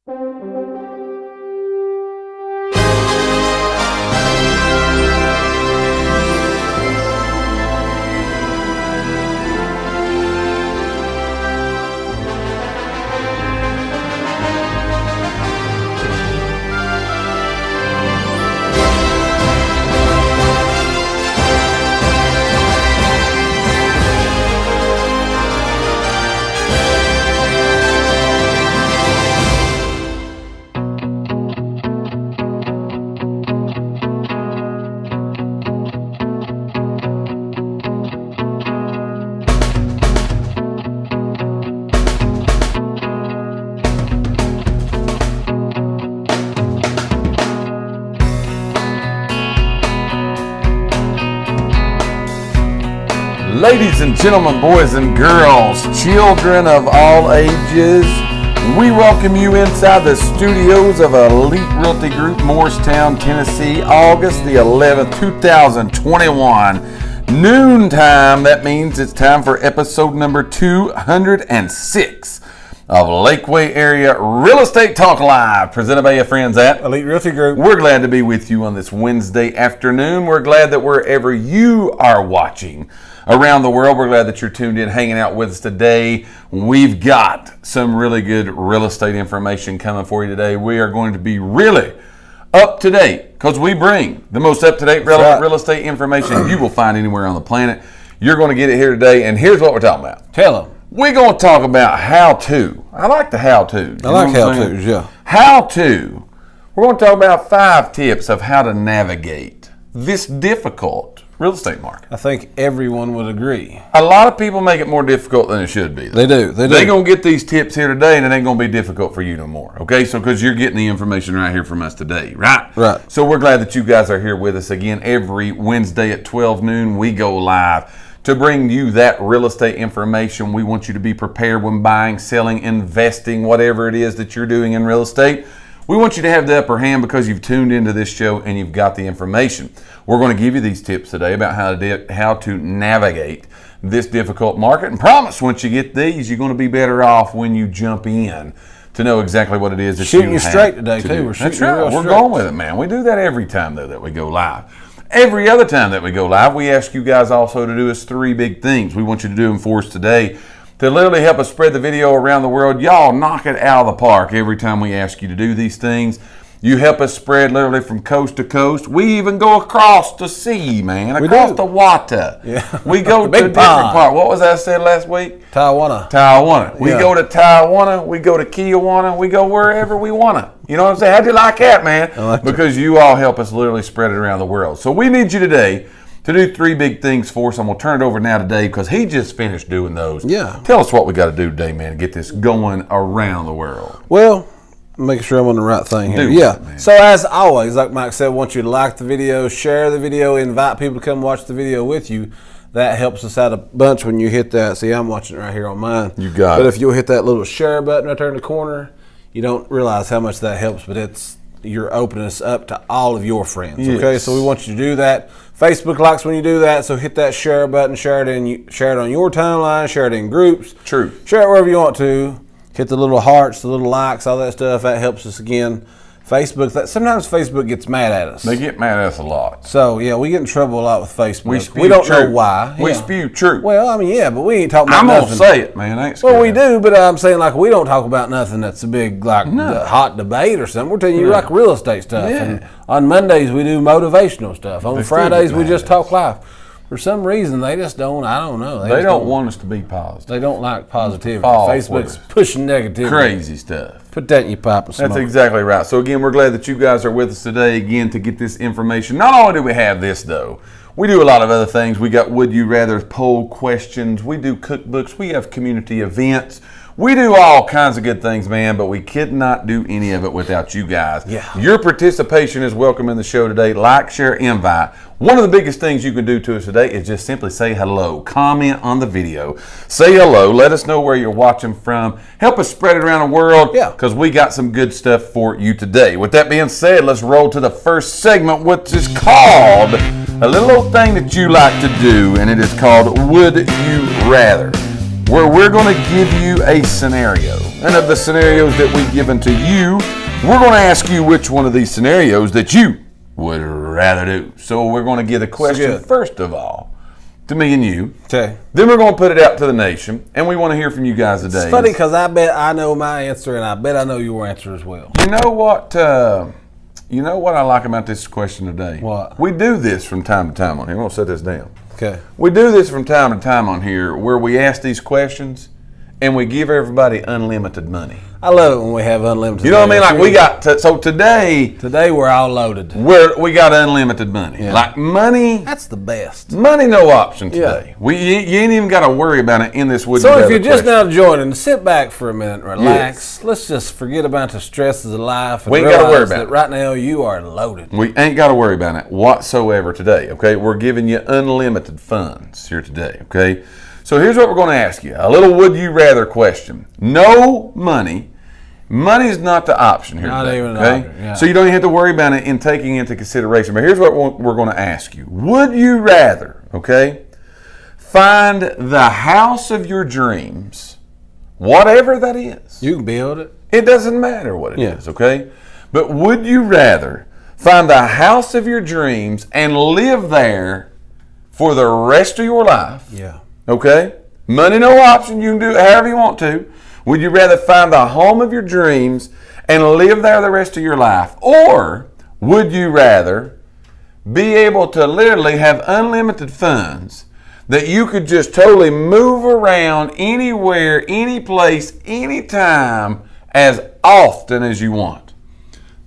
Ladies and gentlemen, boys and girls, children of all ages, we welcome you inside the studios of Elite Realty Group, Morristown, Tennessee, August the 11th, 2021. Noontime, that means it's time for episode number 206 of Lakeway Area Real Estate Talk Live, presented by your friends at Elite Realty Group. We're glad to be with you on this Wednesday afternoon. We're glad that wherever you are watching around the world, we're glad that you're tuned in, hanging out with us today. We've got some really good real estate information coming for you today. We are going to be really up to date because we bring the most up-to-date relevant real estate information you will find anywhere on the planet. You're going to get it here today, and here's what we're talking about. Tell them. We're going to talk about how-to. I like the how-to. I like how-tos, yeah. How-to. We're going to talk about 5 tips of how to navigate this difficult real estate market. I think everyone would agree. A lot of people make it more difficult than it should be. They do. They're going to get these tips here today, and it ain't going to be difficult for you no more. Okay? So, because you're getting the information right here from us today, right? Right. So, we're glad that you guys are here with us again. Every Wednesday at 12 noon, we go live to bring you that real estate information. We want you to be prepared when buying, selling, investing, whatever it is that you're doing in real estate. We want you to have the upper hand because you've tuned into this show and you've got the information. We're going to give you these tips today about how to navigate this difficult market. And promise, once you get these, you're going to be better off when you jump in to know exactly what it is that shooting you straight today, too. We're shooting That's right. We're going with it, man. We do that every time, though, that we go live. Every other time that we go live, we ask you guys also to do us 3 big things. We want you to do them for us today to literally help us spread the video around the world. Y'all knock it out of the park every time we ask you to do these things. You help us spread literally from coast to coast. We even go across the sea, man. Across the water. Yeah. We go to a different part. What was that I said last week? Tijuana. We go to Tijuana. We go to Kiwana. We go wherever we want to. You know what I'm saying? How do you like that, man? I like because you all help us literally spread it around the world. So we need you today to do 3 big things for us, and we'll turn it over now to Dave because he just finished doing those. Yeah. Tell us what we got to do today, man, to get this going around the world. Well, making sure I'm on the right thing here. Yeah. So as always, like Mike said, I want you to like the video, share the video, invite people to come watch the video with you. That helps us out a bunch when you hit that. See, I'm watching it right here on mine. You got it. But if you'll hit that little share button right there in the corner, you don't realize how much that helps, but you're opening us up to all of your friends. Yes. Okay, so we want you to do that. Facebook likes when you do that, so hit that share button, share it on your timeline, share it in groups. True. Share it wherever you want to. Hit the little hearts, the little likes, all that stuff. That helps us again. Facebook. Sometimes Facebook gets mad at us. They get mad at us a lot. So yeah, we get in trouble a lot with Facebook. We don't know why. We spew truth. Well, I mean, yeah, but we ain't talking about I'm nothing. gonna say it, man. I ain't scared. Well, we do, but I'm saying like we don't talk about nothing that's a big hot debate or something. We're telling you like real estate stuff. Yeah. And on Mondays we do motivational stuff. On Fridays we just talk live. For some reason they just don't. I don't know. They don't want us to be positive. They don't like positivity. Fall Facebook's pushing negativity. Crazy stuff. Put that in your pipe and smoke. That's exactly right. So again, we're glad that you guys are with us today again to get this information. Not only do we have this though, we do a lot of other things. We got Would You Rather poll questions. We do cookbooks. We have community events. We do all kinds of good things, man, but we could not do any of it without you guys. Yeah. Your participation is welcome in the show today. Like, share, invite. One of the biggest things you can do to us today is just simply say hello. Comment on the video. Say hello. Let us know where you're watching from. Help us spread it around the world because we got some good stuff for you today. With that being said, let's roll to the first segment, which is called a little old thing that you like to do, and it is called Would You Rather. where we're going to give you a scenario. And of the scenarios that we've given to you, we're going to ask you which one of these scenarios that you would rather do. So we're going to get a question first of all to me and you. Okay. Then we're going to put it out to the nation, and we want to hear from you guys today. It's funny because I bet I know my answer, and I bet I know your answer as well. You know what? You know what I like about this question today? What? We do this from time to time on here. I'm going to set this down. Okay. We do this from time to time on here where we ask these questions and we give everybody unlimited money. I love it when we have unlimited. You know what I mean? Like we got so today we're all loaded. We got unlimited money. Yeah. Like money. That's the best. Money no option today. Yeah. You ain't even got to worry about it in this would. So if you're just now joining, sit back for a minute, relax. Yes. Let's just forget about the stresses of life. And we ain't got to worry about it. Right now you are loaded. We ain't got to worry about it whatsoever today. Okay, we're giving you unlimited funds here today. Okay. So here's what we're going to ask you. A little would you rather question. No money. Money's not the option here not today. Even okay? an option, yeah. So you don't even have to worry about it in taking into consideration. But here's what we're going to ask you. Would you rather, okay, find the house of your dreams, whatever that is? You can build it. It doesn't matter what it is, okay? But would you rather find the house of your dreams and live there for the rest of your life? Yeah. Okay? Money no option. You can do it however you want to. Would you rather find the home of your dreams and live there the rest of your life? Or would you rather be able to literally have unlimited funds that you could just totally move around anywhere, any place, anytime, as often as you want?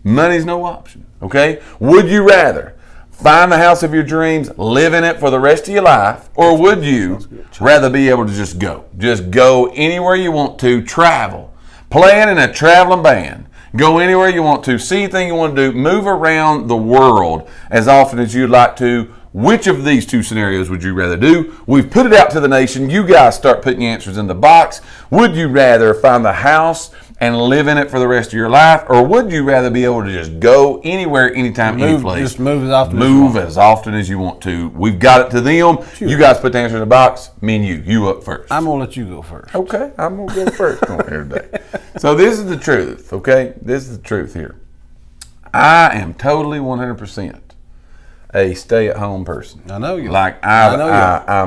Money's no option. Okay? Would you rather find the house of your dreams, live in it for the rest of your life, or would you rather be able to just go anywhere you want to, travel, playing in a traveling band, go anywhere you want to, see anything you want to do, move around the world as often as you'd like to? Which of these two scenarios would you rather do? We've put it out to the nation. You guys start putting your answers in the box. Would you rather find the house and live in it for the rest of your life, or would you rather be able to just go anywhere, anytime, any place? Just move as often as often as you want to. We've got it to them. Sure. You guys put the answer in the box. Me and you up first. I'm going to let you go first. Okay, I'm going to go first on here today. So this is the truth, okay? This is the truth here. I am totally 100% a stay-at-home person. I know you. Like I'm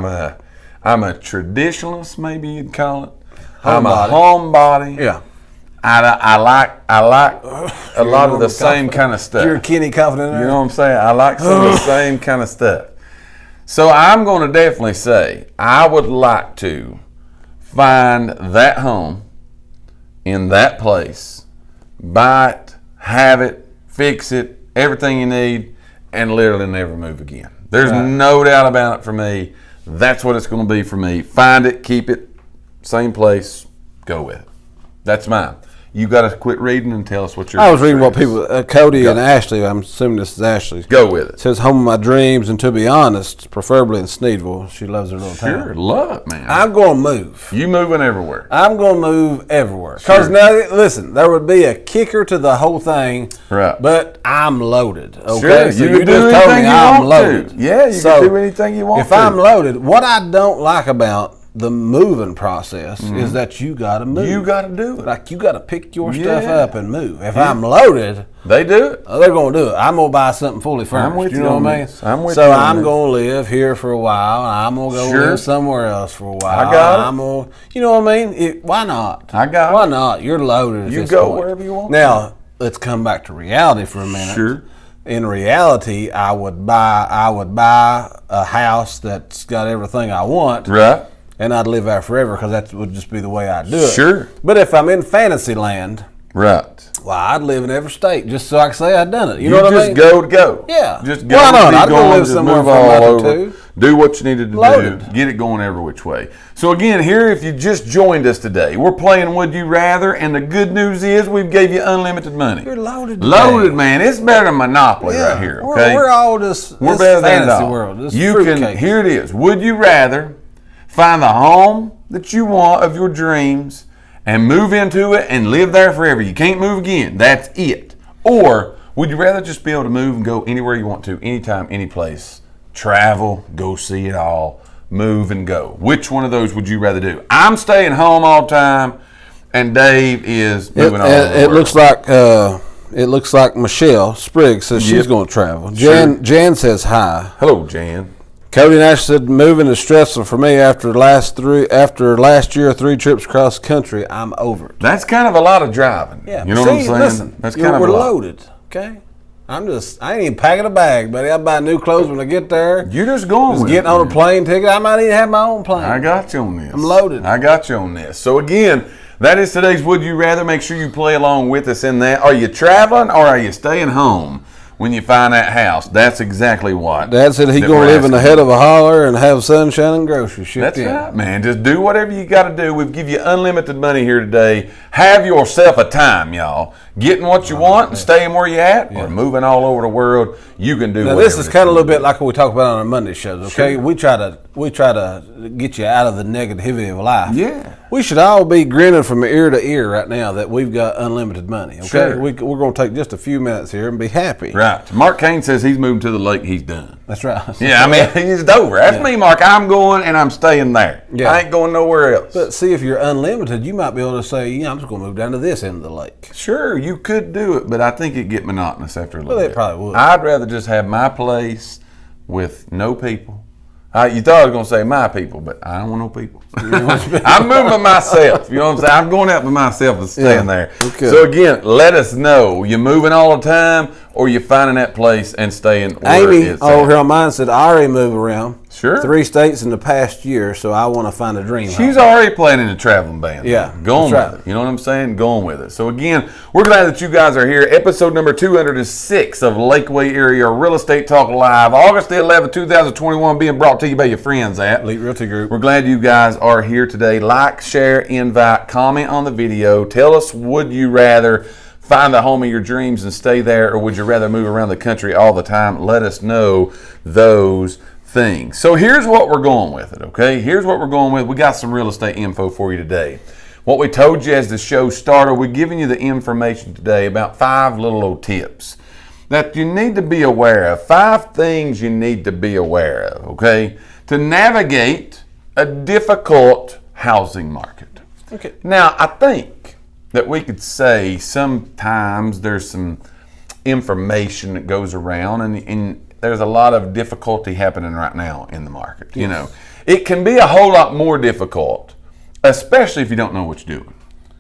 a traditionalist, maybe you'd call it. I'm a homebody. Yeah. I like a lot of the same kind of stuff. You're Kenny confident. You know what I'm saying? I like some of the same kind of stuff. So I'm going to definitely say I would like to find that home in that place, buy it, have it, fix it, everything you need, and literally never move again. There's no doubt about it for me. That's what it's going to be for me. Find it, keep it, same place, go with it. That's mine. You got to quit reading and tell us what you're. I was reading what people, Cody and Ashley. I'm assuming this is Ashley. Go with it. It says home of my dreams, and to be honest, preferably in Sneedville. She loves her little town. Sure, love it, man. I'm going to move. You moving everywhere? I'm going to move everywhere. Because now, listen, there would be a kicker to the whole thing. Right. But I'm loaded. Okay. Sure. So you you can do just told anything me you I'm want loaded. to. Yeah, you can do anything you want to. If I'm loaded, what I don't like about the moving process is that you got to move. You got to do it. Like you got to pick your stuff up and move. If I'm loaded, they do it. They're going to do it. I'm going to buy something fully furnished. I'm with you know what I mean? I'm with so you. I'm going to live here for a while. And I'm going to go live somewhere else for a while. I got it. I'm going, you know what I mean? Why not? I got it. Why not? You're loaded. At you this go point. wherever you want. Now let's come back to reality for a minute. Sure. In reality, I would buy a house that's got everything I want. Right. And I'd live there forever because that would just be the way I'd do it. Sure. But if I'm in fantasy land, right. Well, I'd live in every state just so I can say I'd done it. You know what I mean? Just go to go. Yeah. Just go. Why not? I'd go live just somewhere move for a all month or over. two. Do what you needed to Loaded. do. Get it going every which way. So again, here, if you just joined us today, we're playing Would You Rather, and the good news is we've gave you unlimited money. You're loaded. Loaded, man. It's better than Monopoly right here. Okay. We're all this. We're this better than fantasy it all. world. This You fruitcake. can. Here it is. Would you rather find the home that you want of your dreams and move into it and live there forever? You can't move again. That's it. Or would you rather just be able to move and go anywhere you want to, anytime, any place, travel, go see it all, move and go. Which one of those would you rather do? I'm staying home all the time, and Dave is moving all over the world. It looks like Michelle Spriggs says she's going to travel. Jan says hi. Hello, Jan. Cody Nash said moving is stressful for me after last year 3 trips across the country. I'm over it. That's kind of a lot of driving. Yeah, you know what I'm saying? Listen, that's kind of we're a lot. loaded. Okay, I ain't even packing a bag, buddy. I buy new clothes when I get there. You're just going with getting on a plane ticket. I might even have my own plane. I got you on this. I'm loaded. I got you on this. So again, that is today's Would You Rather. Make sure you play along with us in that. Are you traveling or are you staying home when you find that house? That's exactly what. Dad said he's going to live in the head of a holler and have sunshine and groceries. That's right, man. Just do whatever you got to do. We've give you unlimited money here today. Have yourself a time, y'all. Getting what you want and staying where you at or moving all over the world, you can do whatever. This is kind of a little bit like what we talk about on our Monday shows, okay? Sure. We try to get you out of the negativity of life. Yeah. We should all be grinning from ear to ear right now that we've got unlimited money, okay? Sure. We're going to take just a few minutes here and be happy. Right. Mark Kane says he's moving to the lake. He's done. That's right. Yeah, I mean, he's over. That's me, Mark. I'm going and I'm staying there. Yeah. I ain't going nowhere else. But see, if you're unlimited, you might be able to say, I'm just going to move down to this end of the lake. Sure, you could do it, but I think it'd get monotonous after a little bit. Well, it probably would. I'd rather just have my place with no people. You thought I was going to say my people, but I don't want no people. I'm moving myself. You know what I'm saying? I'm going out by myself and staying there. Okay. So again, let us know. You moving all the time or you finding that place and staying where Amy it's over here on mine said, I already move around. Sure. 3 states in the past year, so I want to find a dream She's home. already playing in a traveling band. Yeah. Going with it. You know what I'm saying? Going with it. So again, we're glad that you guys are here. Episode number 206 of Lakeway Area Real Estate Talk Live. August the 11th, 2021, being brought to you by your friends at Elite Realty Group. We're glad you guys are here today. Like, share, invite, comment on the video. Tell us, would you rather find the home of your dreams and stay there, or would you rather move around the country all the time? Let us know those things. So here's what we're going with it, okay? Here's what we're going with. We got some real estate info for you today. What we told you as the show started, we're giving you the information today about 5 little old tips that you need to be aware of. 5 things you need to be aware of, okay, to navigate a difficult housing market. Okay. Now, I think that we could say sometimes there's some information that goes around and there's a lot of difficulty happening right now in the market. Yes. You know, it can be a whole lot more difficult, especially if you don't know what you're doing.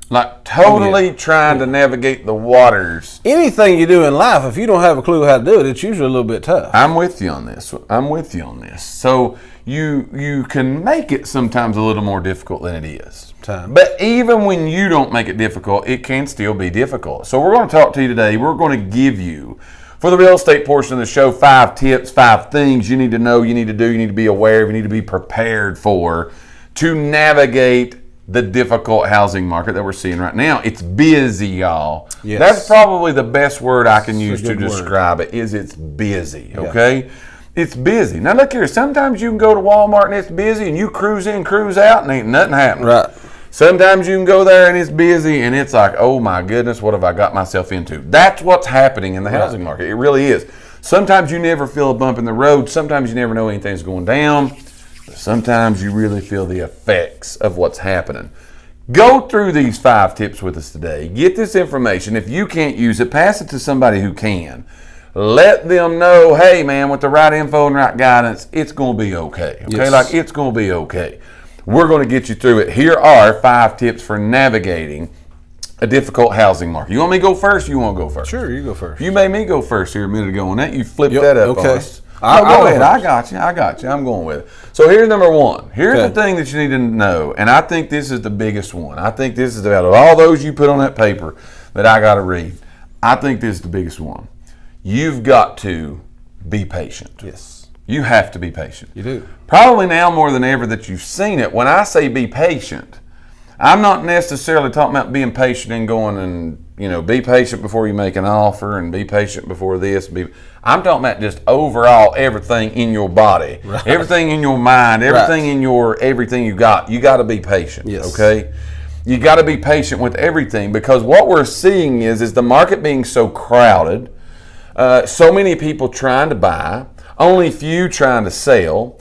Like totally trying to navigate the waters. Anything you do in life, if you don't have a clue how to do it, it's usually a little bit tough. I'm with you on this. So you can make it sometimes a little more difficult than it is. But even when you don't make it difficult, it can still be difficult. So we're going to talk to you today. We're going to give you, for the real estate portion of the show, 5 tips, 5 things you need to know, you need to do, you need to be aware of, you need to be prepared for to navigate the difficult housing market that we're seeing right now. It's busy, y'all. Yes. That's probably the best word I can use to describe it, is it's busy, okay? Yeah. It's busy. Now look here, sometimes you can go to Walmart and it's busy and you cruise in, cruise out and ain't nothing happening. Right. Sometimes you can go there and it's busy and it's like, oh my goodness, what have I got myself into? That's what's happening in the housing market. It really is. Sometimes you never feel a bump in the road. Sometimes you never know anything's going down. But sometimes you really feel the effects of what's happening. Go through these 5 tips with us today. Get this information. If you can't use it, pass it to somebody who can. Let them know, hey man, with the right info and right guidance, it's going to be okay. Okay, yes. Like it's going to be okay. We're going to get you through it. Here are 5 tips for navigating a difficult housing market. You want me to go first? Or you want to go first? Sure, you go first. You made me go first here a minute ago on that. You flipped that up on us. I'll go ahead. I got you. I'm going with it. So here's number 1. Here's the thing that you need to know, and I think this is the biggest one. I think this is out of all those you put on that paper that I got to read. I think this is the biggest one. You've got to be patient. Yes. You have to be patient. You do. Probably now more than ever that you've seen it. When I say be patient, I'm not necessarily talking about being patient and going and, be patient before you make an offer and be patient before this. I'm talking about just overall everything in your body, right. Everything in your mind, everything in everything you got. You got to be patient, yes. Okay? You got to be patient with everything because what we're seeing is the market being so crowded, so many people trying to buy, only few trying to sell.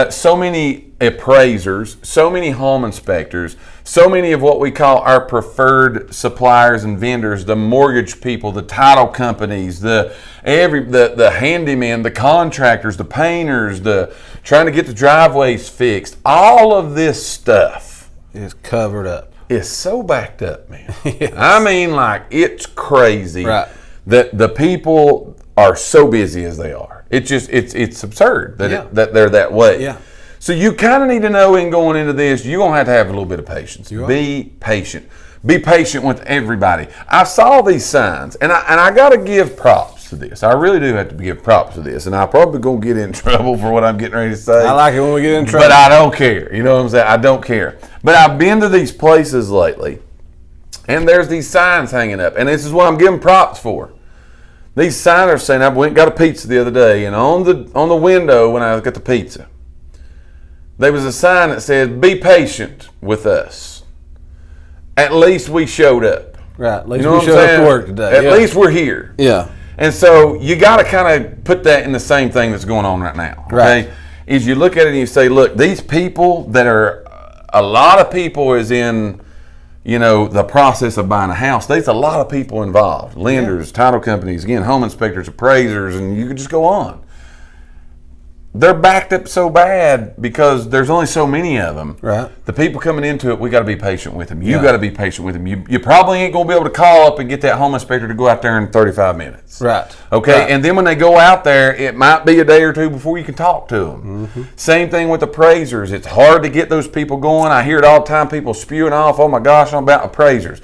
so many appraisers, so many home inspectors, so many of what we call our preferred suppliers and vendors, the mortgage people, the title companies, the handyman, the contractors, the painters, the trying to get the driveways fixed. All of this stuff is covered up. It's so backed up, man. Yes. I mean, like, it's crazy right. that the people are so busy as they are. It's absurd that that they're that way. Yeah. So you kind of need to know in going into this, you're going to have a little bit of patience. Be patient. Be patient with everybody. I saw these signs, and I got to give props to this. I really do have to give props to this, and I'm probably going to get in trouble for what I'm getting ready to say. I like it when we get in trouble. But I don't care. You know what I'm saying? I don't care. But I've been to these places lately, and there's these signs hanging up, and this is what I'm giving props for. These signs are saying, I went and got a pizza the other day, and on the window when I got the pizza, there was a sign that said, "Be patient with us. At least we showed up." Right. At least we showed up to work today. At least we're here. Yeah. And so you got to kind of put that in the same thing that's going on right now. Okay? Right. Is you look at it and you say, look, these people that are, a lot of people is in, the process of buying a house. There's a lot of people involved. Lenders, title companies, again, home inspectors, appraisers, and you could just go on. They're backed up so bad because there's only so many of them. Right. The people coming into it, we got to be patient with them. You got to be patient with them. You probably ain't going to be able to call up and get that home inspector to go out there in 35 minutes. Right. Okay. Right. And then when they go out there, it might be a day or two before you can talk to them. Mm-hmm. Same thing with appraisers. It's hard to get those people going. I hear it all the time. People spewing off, "Oh my gosh, I'm about appraisers."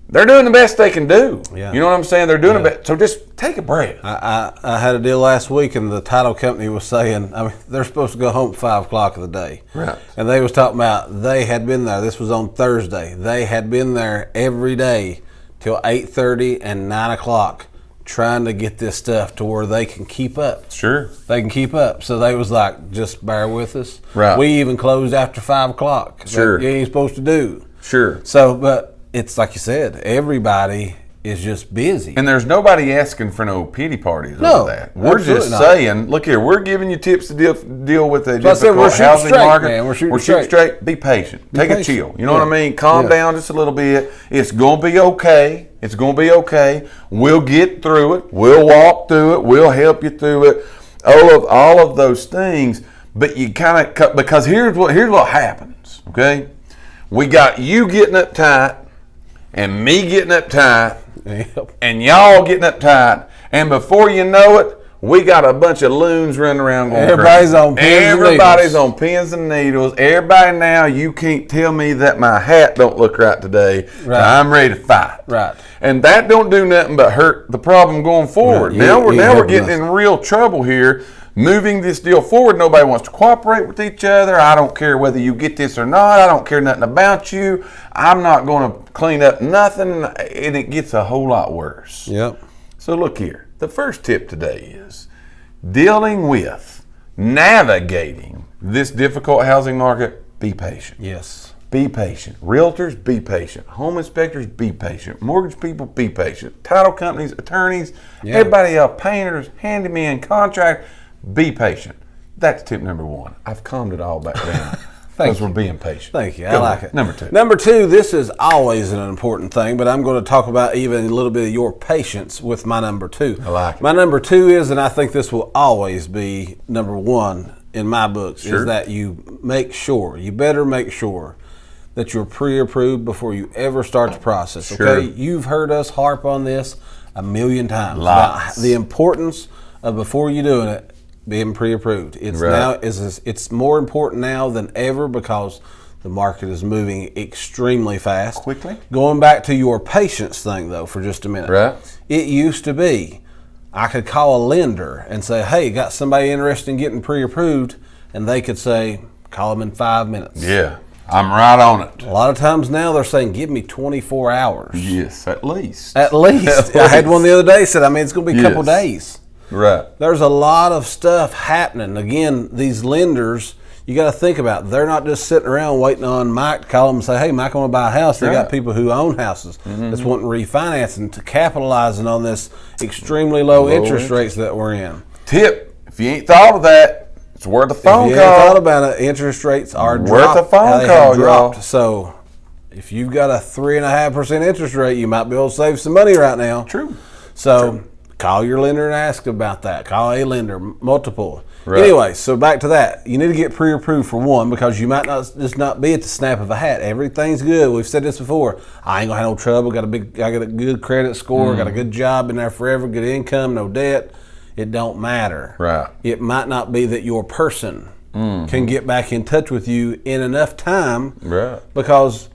They're doing the best they can do. Yeah. You know what I'm saying? They're doing the best. So just take a breath. I had a deal last week, and the title company was saying, they're supposed to go home at 5 o'clock of the day. Right. And they was talking about they had been there. This was on Thursday. They had been there every day till 8:30 and 9 o'clock trying to get this stuff to where they can keep up. Sure. They can keep up. So they was like, just bear with us. Right. We even closed after 5 o'clock. Sure. That you ain't supposed to do. Sure. So, but it's like you said, everybody is just busy. And there's nobody asking for no pity parties over that. We're just saying, look here, we're giving you tips to deal with the difficult housing market. Man. We're shooting straight. Be patient. Take a chill. You know what I mean? Calm down just a little bit. It's going to be okay. It's going to be okay. We'll get through it. We'll walk through it. We'll help you through it. All of those things. But you kind of, because here's what happens, okay? We got you getting uptight, and me getting uptight, and y'all getting uptight, and before you know it, we got a bunch of loons running around going Everybody's crazy. on pins and needles. Everybody's on pins and needles. Everybody now, you can't tell me that my hat don't look right today. Right. So I'm ready to fight. Right. And that don't do nothing but hurt the problem going forward. Right. Now we're getting in real trouble here. Moving this deal forward, nobody wants to cooperate with each other. I don't care whether you get this or not. I don't care nothing about you. I'm not going to clean up nothing, and it gets a whole lot worse. Yep. So look here. The first tip today is dealing with, navigating this difficult housing market. Be patient. Yes. Be patient. Realtors, be patient. Home inspectors, be patient. Mortgage people, be patient. Title companies, attorneys, everybody else, painters, handyman, contractors, be patient. That's tip number one. I've calmed it all back down because we're being patient. Thank you. I like it. Number two. Number two, this is always an important thing, but I'm going to talk about even a little bit of your patience with my number two. I like it. My number two is, and I think this will always be number one in my books, is that you better make sure that you're pre-approved before you ever start the process. Sure. Okay? You've heard us harp on this a million times. Lots. About the importance of, before you doing it, being pre-approved. It's more important now than ever because the market is moving extremely fast. Quickly. Going back to your patience thing though for just a minute. Right. It used to be I could call a lender and say, "Hey, got somebody interested in getting pre-approved," and they could say, "Call them in 5 minutes." Yeah. I'm right on it. A lot of times now they're saying, "Give me 24 hours." Yes, at least. At least. I had one the other day said, it's going to be a couple days. Right. There's a lot of stuff happening. Again, these lenders, you got to think about, they're not just sitting around waiting on Mike to call them and say, "Hey, Mike, I want to buy a house." They got people who own houses that's wanting refinancing to capitalizing on this extremely low interest rates that we're in. Tip, if you ain't thought of that, It's worth a phone If you call. ain't thought about it, interest rates are Worth a phone call, y'all. So if you've got a 3.5% interest rate, you might be able to save some money right now. True. So call your lender and ask about that. Call a lender, multiple. Right. Anyway, so back to that. You need to get pre-approved for one, because you might not just not be at the snap of a hat. Everything's good. We've said this before. I ain't gonna have no trouble. I got a good credit score. Got a good job, been there forever. Good income, no debt. It don't matter. Right. It might not be that your person can get back in touch with you in enough time. Right. Because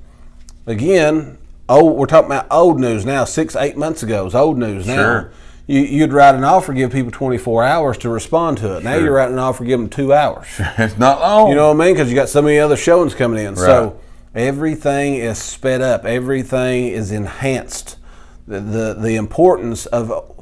again, we're talking about old news now. 6-8 months ago is old news now. Sure. You'd write an offer, give people 24 hours to respond to it. Now you're writing an offer, give them 2 hours. It's not long. You know what I mean? Because you got so many other showings coming in. Right. So everything is sped up. Everything is enhanced. The importance of,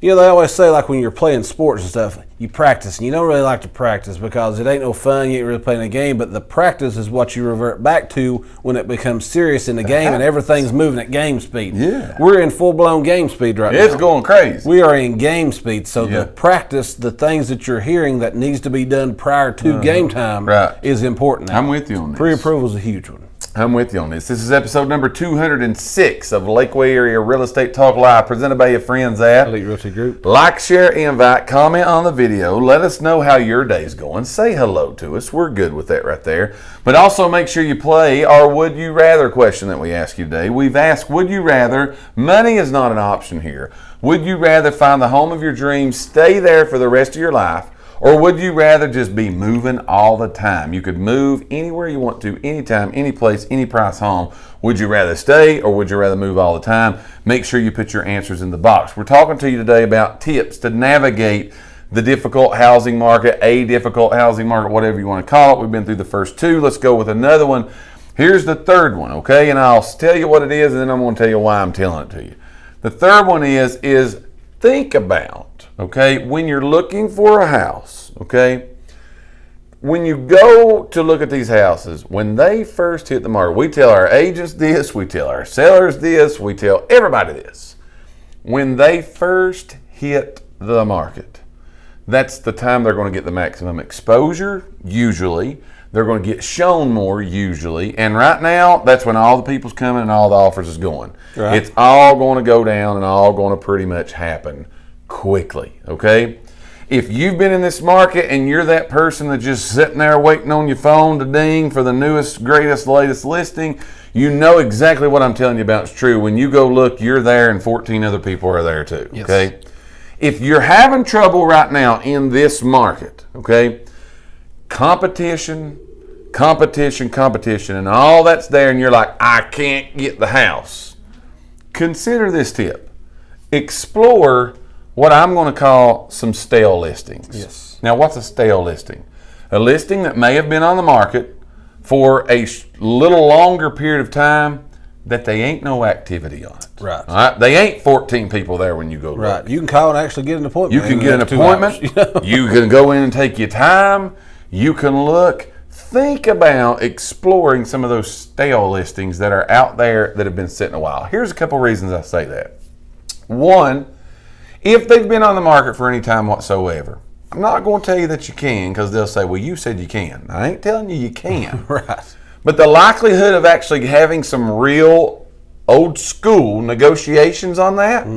they always say, like when you're playing sports and stuff, you practice. And you don't really like to practice because it ain't no fun. You ain't really playing a game. But the practice is what you revert back to when it becomes serious in the game and everything's moving at game speed. Yeah. We're in full-blown game speed right now. It's going crazy. We are in game speed. So Yeah. the practice, the things that you're hearing that needs to be done prior to game time is important now. I'm with you on this. Pre-approval is a huge one. I'm with you on this. This is episode number 206 of Lakeway Area Real Estate Talk Live, presented by your friends at Elite Realty Group. Like, share, invite, comment on the video. Let us know how your day's going. Say hello to us. We're good with that right there. But also make sure you play our Would You Rather question that we asked you today. We've asked, would you rather, money is not an option here. Would you rather find the home of your dreams, stay there for the rest of your life, or would you rather just be moving all the time? You could move anywhere you want to, anytime, any place, any price home. Would you rather stay or would you rather move all the time? Make sure you put your answers in the box. We're talking to you today about tips to navigate the difficult housing market, a difficult housing market, whatever you want to call it. We've been through the first two. Let's go with another one. Here's the third one, okay? And I'll tell you what it is, and then I'm going to tell you why I'm telling it to you. The third one is think about, okay, when you're looking for a house, okay, when you go to look at these houses, when they first hit the market, we tell our agents this, we tell our sellers this, we tell everybody this. When they first hit the market, that's the time they're going to get the maximum exposure, usually. They're going to get shown more, usually. And right now, that's when all the people's coming and all the offers is going. Right. It's all going to go down and all going to pretty much happen quickly, okay? If you've been in this market and you're that person that's just sitting there waiting on your phone to ding for the newest, greatest, latest listing, you know exactly what I'm telling you about is true. When you go look, you're there and 14 other people are there too, okay? Yes. If you're having trouble right now in this market, okay, competition, and all that's there, and you're like, I can't get the house. Consider this tip. Explore what I'm going to call some stale listings. Yes. Now, what's a stale listing? A listing that may have been on the market for a little longer period of time that they ain't no activity on it. Right. All right. They ain't 14 people there when you go Right. look. You can call and actually get an appointment. You can get an appointment. You can go in and take your time. You can look. Think about exploring some of those stale listings that are out there that have been sitting a while. Here's a couple reasons I say that. One, if they've been on the market for any time whatsoever, I'm not going to tell you that you can, because they'll say, well, you said you can. I ain't telling you can. Right. But the likelihood of actually having some real old school negotiations on that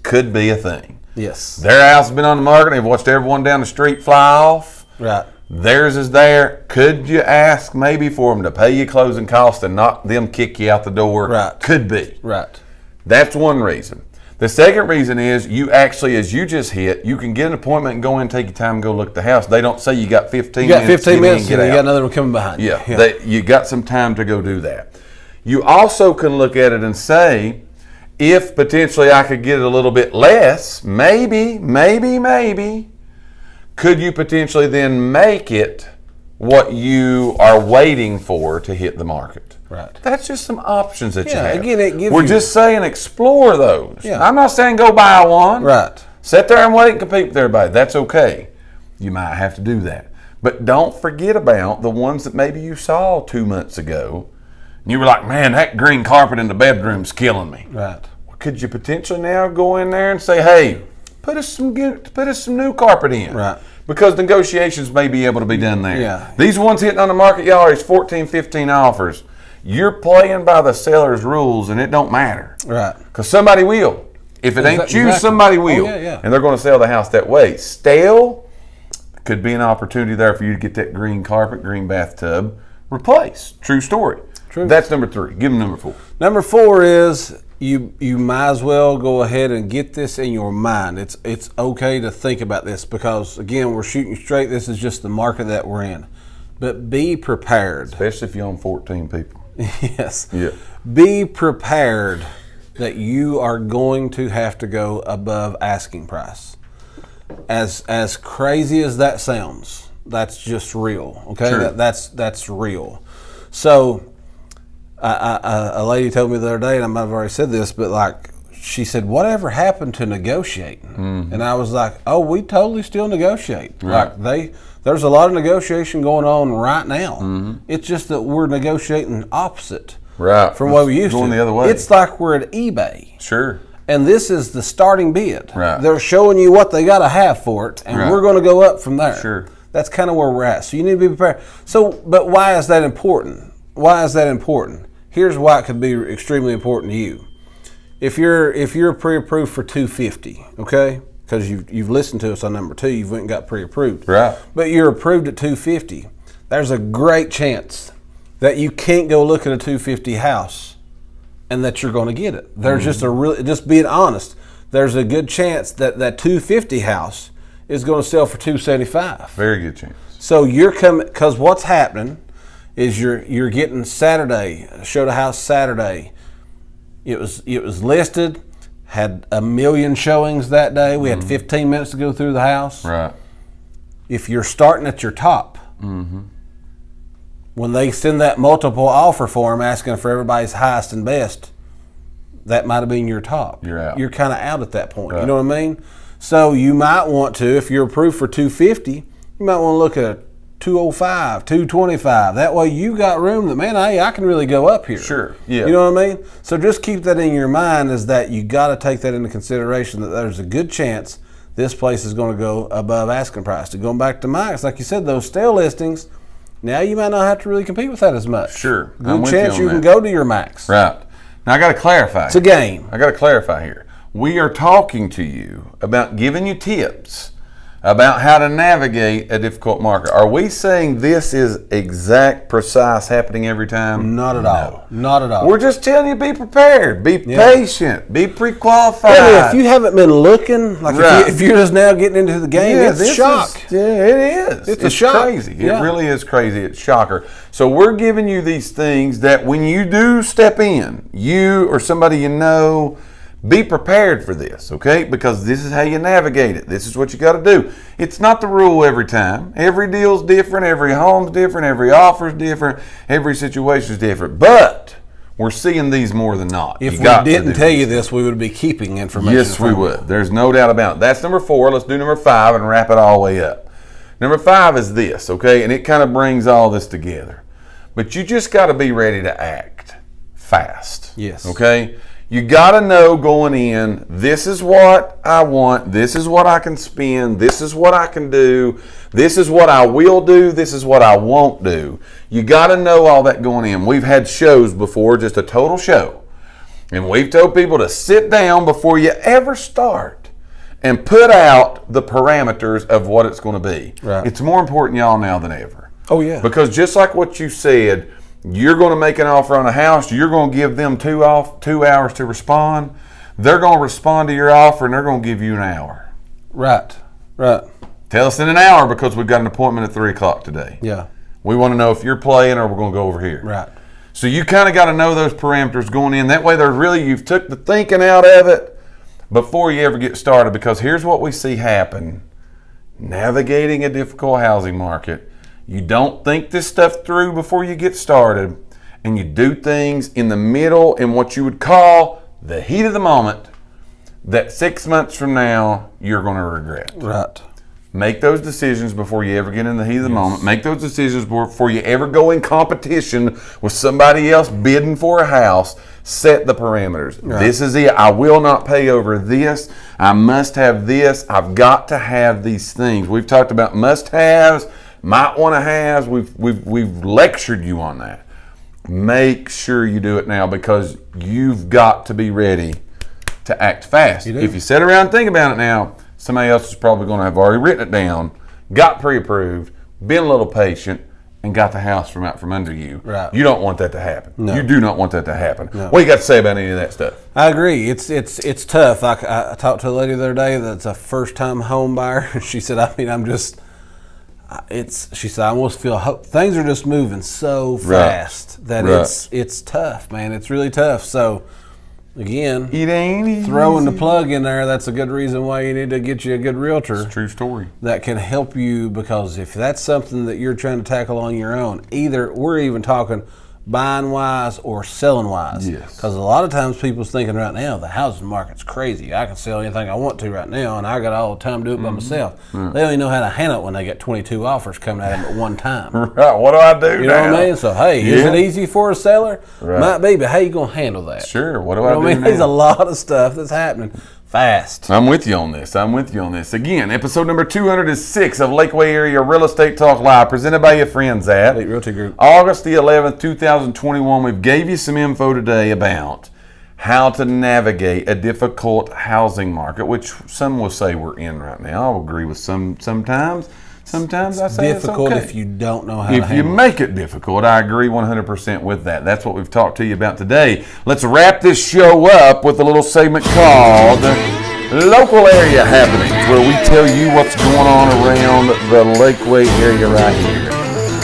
could be a thing. Yes. Their house has been on the market. They've watched everyone down the street fly off. Right. Theirs is there. Could you ask maybe for them to pay you closing costs and not them kick you out the door? Right. Could be. Right. That's one reason. The second reason is you actually, as you just hit, you can get an appointment and go in and take your time and go look at the house. They don't say you got 15 minutes. You got 15 minutes and you out. got another one coming behind you. Yeah. You got some time to go do that. You also can look at it and say, if potentially I could get it a little bit less, maybe, could you potentially then make it what you are waiting for to hit the market? Right. That's just some options that you have. Again, We're just saying explore those. Yeah. I'm not saying go buy one. Right. Sit there and wait and compete with everybody. That's okay. You might have to do that. But don't forget about the ones that maybe you saw 2 months ago. And you were like, man, that green carpet in the bedroom's killing me. Right. Well, could you potentially now go in there and say, hey, put us some new carpet in. Right. because negotiations may be able to be done there. Yeah. These ones hitting on the market, y'all, is 14, 15 offers. You're playing by the seller's rules, and it don't matter. Right. Because somebody will. If it ain't you, Exactly. somebody will. Oh, yeah. And they're going to sell the house that way. Stale could be an opportunity there for you to get that green carpet, green bathtub replaced. True story. True. That's number 3. Give them number 4. Number 4 is you might as well go ahead and get this in your mind. It's okay to think about this because, again, we're shooting straight. This is just the market that we're in. But be prepared. Especially if you own 14 people. Yes. Yeah. Be prepared that you are going to have to go above asking price. As crazy as that sounds, that's just real. Okay, True. That's real. So, a lady told me the other day, and I might have already said this, but like she said, "Whatever happened to negotiating?" Mm-hmm. And I was like, "Oh, we totally still negotiate. Right. Like there's a lot of negotiation going on right now. Mm-hmm. It's just that we're negotiating opposite." Right. From what we used Going to. the other way. It's like we're at eBay. Sure. And this is the starting bid. Right. They're showing you what they got to have for it, and Right. we're going to go up from there. Sure. That's kind of where we're at. So you need to be prepared. So, but why is that important? Why is that important? Here's why it could be extremely important to you. If you're pre-approved for $250, okay, because you've listened to us on number 2, you've went and got pre-approved. Right. But you're approved at $250. There's a great chance that you can't go look at a $250 house and that you're going to get it. There's just being honest, there's a good chance that that $250 house is going to sell for $275. Very good chance. So you're coming, because what's happening is you're getting Saturday, showed a house Saturday. It was listed, had 1 million showings that day. We had 15 minutes to go through the house. Right. If you're starting at your top, when they send that multiple offer form asking for everybody's highest and best, that might have been your top. You're out. You're kind of out at that point. Right. You know what I mean? So you might want to, if you're approved for $250, you might want to look at a $205, $225. That way you got room that, man, I can really go up here. Sure. Yeah. You know what I mean? So just keep that in your mind, is that you got to take that into consideration, that there's a good chance this place is going to go above asking price. To going back to Mike's, like you said, those stale listings, now you might not have to really compete with that as much. Sure. I'm Good with chance you you on can that. go to your max. Right. Now I got to clarify. It's a game. I got to clarify here. We are talking to you about giving you tips about how to navigate a difficult market. Are we saying this is exact, precise, happening every time? Not at all. Not at all. We're just telling you, be prepared, be patient, be pre-qualified. Yeah, if you haven't been looking, like Right. if you're just now getting into the game, it's a shock. Yeah, it is. It's a shock. Crazy. Yeah. It really is crazy. It's shocker. So we're giving you these things that when you do step in, you or somebody you know, be prepared for this, okay? Because this is how you navigate it. This is what you got to do. It's not the rule every time. Every deal's different. Every home's different. Every offer's different. Every situation's different. But we're seeing these more than not. If we didn't tell you this, we would be keeping information. Yes, we would. There's no doubt about it. That's number 4. Let's do number 5 and wrap it all the way up. Number 5 is this, okay? And it kind of brings all this together. But you just got to be ready to act fast. Yes. Okay? You got to know going in, this is what I want, this is what I can spend, this is what I can do, this is what I will do, this is what I won't do. You got to know all that going in. We've had shows before, just a total show. And we've told people to sit down before you ever start and put out the parameters of what it's going to be. Right. It's more important, y'all, now than ever. Oh, yeah. Because just like what you said, you're going to make an offer on a house, you're going to give them 2 hours to respond. They're going to respond to your offer, and they're going to give you an hour. Right. Tell us in an hour, because we've got an appointment at 3 o'clock today. Yeah. We want to know if you're playing or we're going to go over here. Right. So you kind of got to know those parameters going in. That way you've took the thinking out of it before you ever get started. Because here's what we see happen. Navigating a difficult housing market, you don't think this stuff through before you get started, and you do things in the middle in what you would call the heat of the moment that 6 months from now you're going to regret. Right. Make those decisions before you ever get in the heat of the moment. Make those decisions before you ever go in competition with somebody else bidding for a house. Set the parameters. Right. This is it. I will not pay over this. I must have this. I've got to have these things. We've talked about must-haves, might want to haves. We've lectured you on that. Make sure you do it now, because you've got to be ready to act fast. If you sit around and think about it now, somebody else is probably going to have already written it down, got pre-approved, been a little patient, and got the house from out from under you. Right. You don't want that to happen. No. You do not want that to happen. No. What you got to say about any of that stuff? I agree. It's tough. I talked to a lady the other day that's a first-time home buyer. She said, she said, I almost feel things are just moving so fast that it's tough, man. It's really tough. So, again, it ain't easy. Throwing the plug in there, that's a good reason why you need to get you a good realtor. It's a true story. That can help you, because if that's something that you're trying to tackle on your own, either we're even talking buying wise or selling wise. Yes. Because a lot of times people's thinking right now, the housing market's crazy. I can sell anything I want to right now, and I got all the time to do it by myself. Mm. They don't even know how to handle it when they get 22 offers coming at them at one time. Right. What do I do? You know what I mean? So, hey, is it easy for a seller? Right. Might be, but how you going to handle that? Sure. What do I do? I mean, there's a lot of stuff that's happening fast. I'm with you on this. Again, episode number 206 of Lakeway Area Real Estate Talk Live, presented by your friends at Elite Realty Group. August the 11th, 2021. We've gave you some info today about how to navigate a difficult housing market, which some will say we're in right now. I'll agree with sometimes. Sometimes I say difficult it's okay. if you don't know how to handle it. If you make it difficult, I agree 100% with that. That's what we've talked to you about today. Let's wrap this show up with a little segment called Local Area Happenings, where we tell you what's going on around the Lakeway area right here.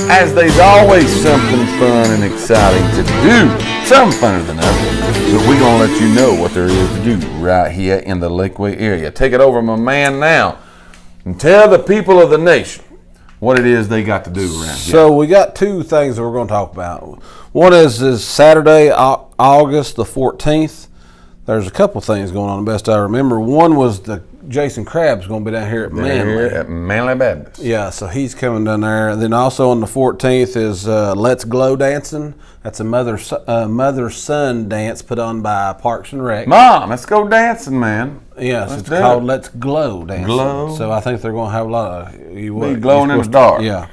As there's always something fun and exciting to do, some funner than others, but we're going to let you know what there is to do right here in the Lakeway area. Take it over, my man, now. And tell the people of the nation what it is they got to do around here. So we got two things that we're going to talk about. One is Saturday, August the 14th. There's a couple things going on, the best I remember. One was the Jason Crabb's going to be down here at Manly. Here at Manly Baptist. Yeah, so he's coming down there. And then also on the 14th is Let's Glow Dancing. That's a mother-son dance put on by Parks and Rec. Mom, let's go dancing, man. Yes, it's called Let's Glow Dancing. Glow. So I think they're going to have a lot of... Be glowing in the dark. Yeah.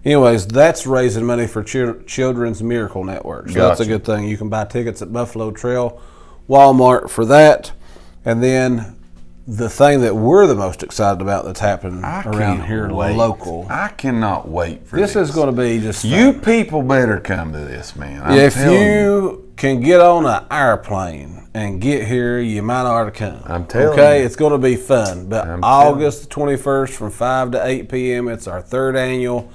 Anyways, that's raising money for Children's Miracle Network. So that's a good thing. You can buy tickets at Buffalo Trail, Walmart for that. And then the thing that we're the most excited about that's happening around here local. I cannot wait for this. This is going to be just fun. You people better come to this, man. If you can get on an airplane and get here, you might ought to come. I'm telling you. Okay, it's going to be fun. But August the 21st from 5 to 8 p.m., it's our third annual,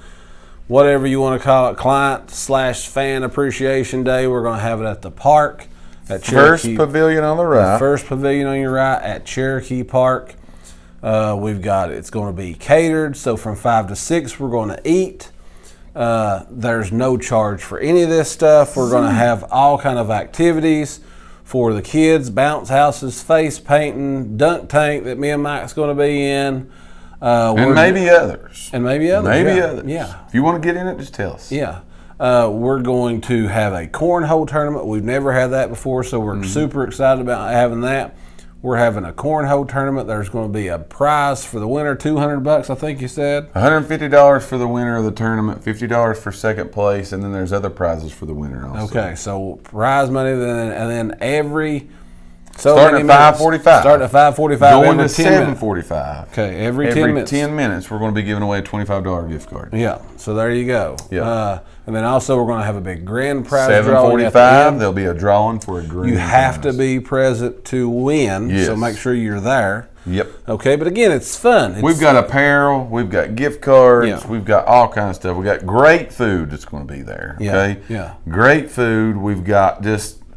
whatever you want to call it, client/fan appreciation day. We're going to have it at the park. First pavilion on the right. First pavilion on your right at Cherokee Park. It's going to be catered. So from 5 to 6, we're going to eat. There's no charge for any of this stuff. We're going to have all kind of activities for the kids, bounce houses, face painting, dunk tank that me and Mike's going to be in. And maybe others. Yeah. If you want to get in it, just tell us. Yeah. We're going to have a cornhole tournament. We've never had that before, so we're super excited about having that. We're having a cornhole tournament. There's going to be a prize for the winner, $200, I think you said. $150 for the winner of the tournament, $50 for second place, and then there's other prizes for the winner also. Okay, so prize money, and then every... Starting at 5:45. Starting at 5:45. Going to 7:45. Okay, every 10 minutes. 10 minutes, we're going to be giving away a $25 gift card. Yeah, so there you go. Yeah. And then also we're going to have a big grand prize 7:45. There'll be a drawing for a grand. You have to be present to win, so make sure you're there. Yep. Okay, but again, it's fun. We've got apparel, we've got gift cards, we've got all kinds of stuff. We've got great food that's going to be there. Okay. Yeah. Great food. We've got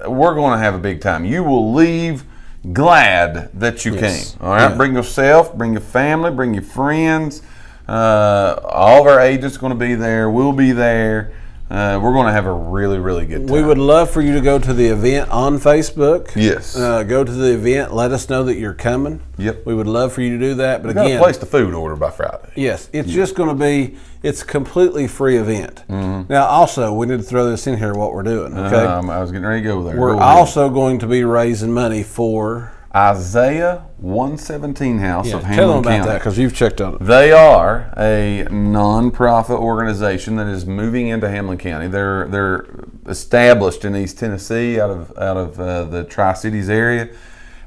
we're going to have a big time. You will leave glad that you came. All right. Yeah. Bring yourself, bring your family, bring your friends. All of our agents are going to be there. We'll be there. We're going to have a really, really good time. We would love for you to go to the event on Facebook. Yes. Go to the event. Let us know that you're coming. Yep. We would love for you to do that. But we got again, to place the food order by Friday. Yes, it's just going to be. It's a completely free event. Now, also, we need to throw this in here. What we're doing? Okay. I was getting ready to go there. We're also going to be raising money for Isaiah 117 House of Hamlin Tell them about County. that because you've checked on it. They are a non-profit organization that is moving into Hamlin County. They're established in East Tennessee, out of the Tri-Cities area,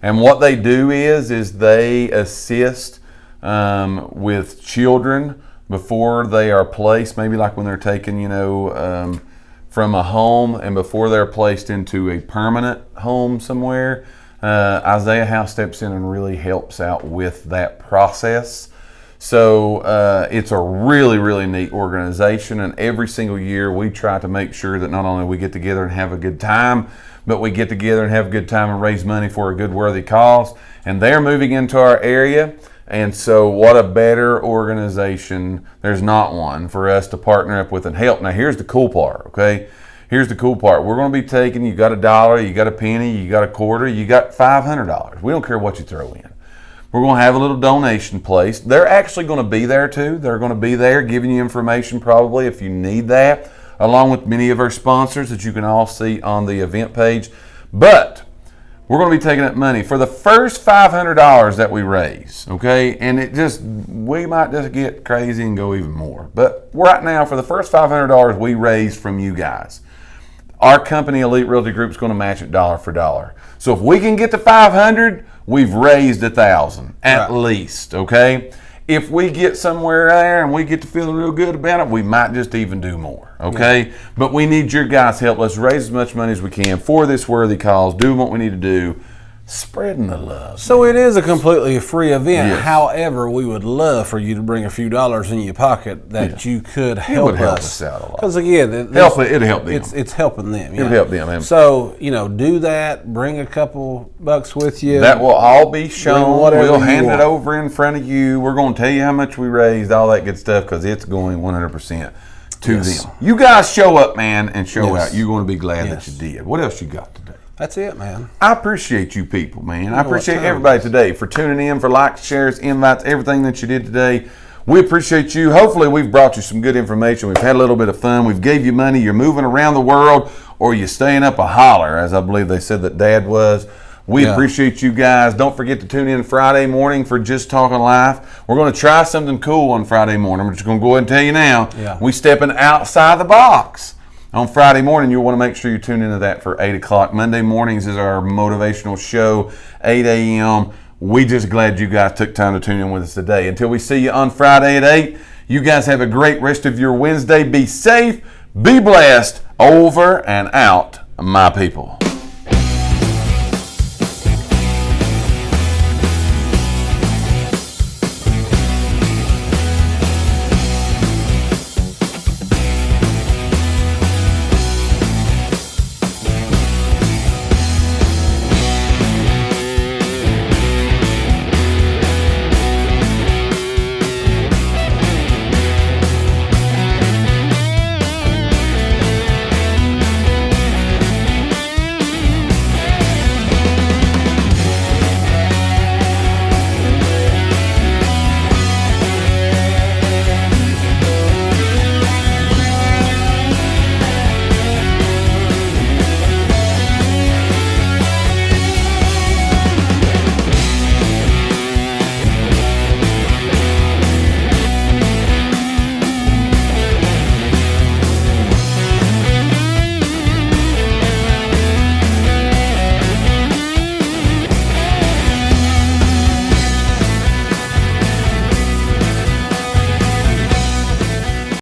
and what they do is they assist with children before they are placed, maybe like when they're taken, from a home, and before they're placed into a permanent home somewhere. Isaiah House steps in and really helps out with that process. So it's a really, really neat organization, and every single year we try to make sure that not only we get together and have a good time, but we get together and have a good time and raise money for a good, worthy cause. And they're moving into our area, and so what a better organization, there's not one, for us to partner up with and help. Now here's the cool part, okay? Here's the cool part. We're going to be taking, you got $1, you got a penny, you got a quarter, you got $500. We don't care what you throw in. We're going to have a little donation place. They're actually going to be there too. They're going to be there giving you information probably if you need that, along with many of our sponsors that you can all see on the event page. But we're going to be taking up money for the first $500 that we raise, okay? And we might just get crazy and go even more. But right now, for the first $500 we raise from you guys, our company, Elite Realty Group, is going to match it dollar for dollar. So if we can get to 500, we've raised 1,000 at least, okay? If we get somewhere there and we get to feeling real good about it, we might just even do more, okay? Yeah. But we need your guys' help. Let's raise as much money as we can for this worthy cause, doing what we need to do, spreading the love. So it is a completely free event. Yes. However, we would love for you to bring a few dollars in your pocket that you could help us. It would help us out a lot. Because again, it'll help them. It's helping them. It'll help them. So, do that. Bring a couple bucks with you. That will all be shown. We'll hand it over in front of you. We're going to tell you how much we raised, all that good stuff, because it's going 100% to them. You guys show up, man, and show out. You're going to be glad that you did. What else you got today? That's it, man. I appreciate you people, man. I appreciate everybody today for tuning in, for likes, shares, invites, everything that you did today. We appreciate you. Hopefully we've brought you some good information. We've had a little bit of fun. We've gave you money. You're moving around the world, or you're staying up a holler, as I believe they said that Dad was. We appreciate you guys. Don't forget to tune in Friday morning for Just Talking Life. We're going to try something cool on Friday morning. I'm just going to go ahead and tell you now. Yeah. We stepping outside the box. On Friday morning, you'll want to make sure you tune into that for 8 o'clock. Monday mornings is our motivational show, 8 a.m. We just glad you guys took time to tune in with us today. Until we see you on Friday at 8, you guys have a great rest of your Wednesday. Be safe, be blessed, over and out, my people.